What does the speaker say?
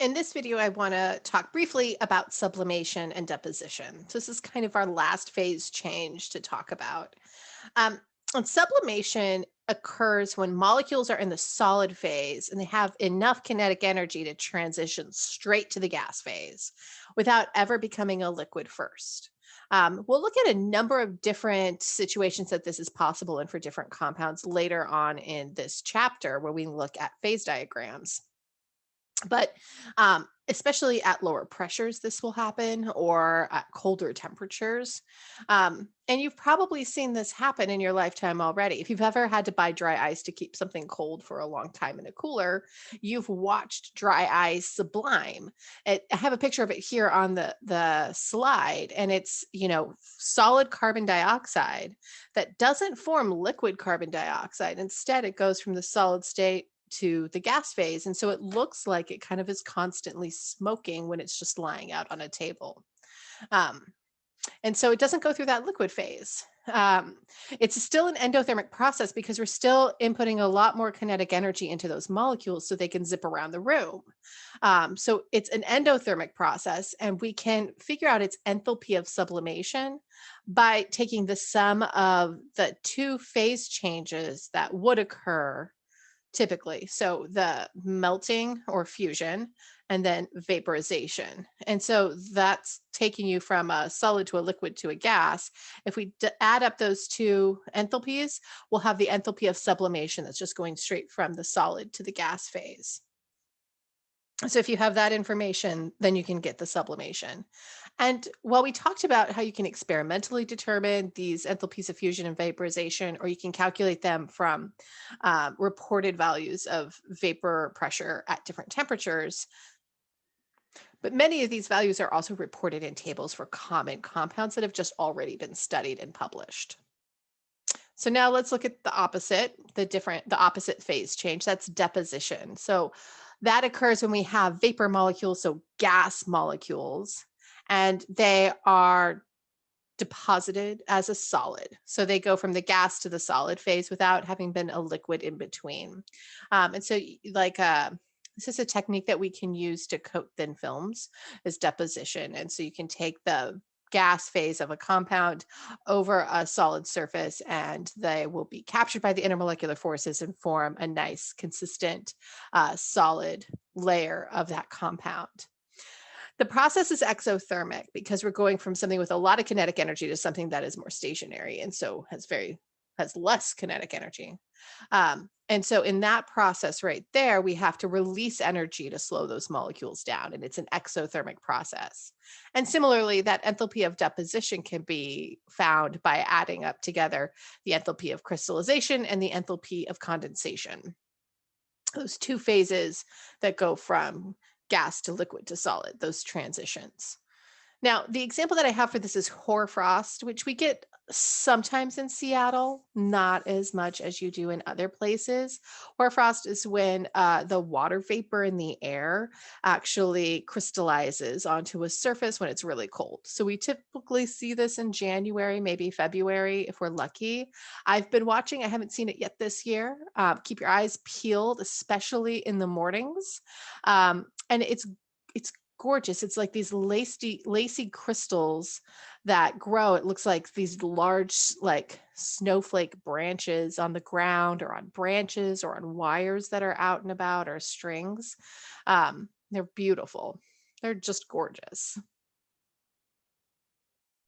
In this video, I want to talk briefly about sublimation and deposition. So this is kind of our last phase change to talk about. Um, and sublimation occurs when molecules are in the solid phase and they have enough kinetic energy to transition straight to the gas phase without ever becoming a liquid first. We'll look at a number of different situations that this is possible in for different compounds later on in this chapter where we look at phase diagrams. But especially at lower pressures, this will happen, or at colder temperatures. And you've probably seen this happen in your lifetime already. If you've ever had to buy dry ice to keep something cold for a long time in a cooler, you've watched dry ice sublime. I have a picture of it here on the slide, and it's, solid carbon dioxide that doesn't form liquid carbon dioxide. Instead, it goes from the solid state to the gas phase. And so it looks like it kind of is constantly smoking when it's just lying out on a table. Um, and so it doesn't go through that liquid phase. It's still an endothermic process because we're still inputting a lot more kinetic energy into those molecules so they can zip around the room. So it's an endothermic process, and we can figure out its enthalpy of sublimation by taking the sum of the two phase changes that would occur typically. So the melting or fusion and then vaporization. And so that's taking you from a solid to a liquid to a gas. If we add up those two enthalpies, we'll have the enthalpy of sublimation that's just going straight from the solid to the gas phase. So if you have that information, then you can get the sublimation. And while we talked about how you can experimentally determine these enthalpies of fusion and vaporization, or you can calculate them from reported values of vapor pressure at different temperatures, but many of these values are also reported in tables for common compounds that have just already been studied and published. So now let's look at the opposite, the opposite phase change. That's deposition. So that occurs when we have vapor molecules, so gas molecules, and they are deposited as a solid. So they go from the gas to the solid phase without having been a liquid in between. And so this is a technique that we can use to coat thin films is deposition. And so you can take the gas phase of a compound over a solid surface, and they will be captured by the intermolecular forces and form a nice, consistent, solid layer of that compound. The process is exothermic because we're going from something with a lot of kinetic energy to something that is more stationary and so has less kinetic energy. And so in that process right there, we have to release energy to slow those molecules down, and it's an exothermic process. And similarly, that enthalpy of deposition can be found by adding up together the enthalpy of crystallization and the enthalpy of condensation. Those two phases that go from gas to liquid to solid, those transitions. Now, the example that I have for this is hoarfrost, which we get sometimes in Seattle, not as much as you do in other places. Hoarfrost is when the water vapor in the air actually crystallizes onto a surface when it's really cold. So we typically see this in January, maybe February, if we're lucky. I've been watching, I haven't seen it yet this year. Keep your eyes peeled, especially in the mornings. And it's gorgeous. It's like these lacy crystals that grow. It looks like these large, like snowflake branches on the ground or on branches or on wires that are out and about or strings. They're beautiful. They're just gorgeous.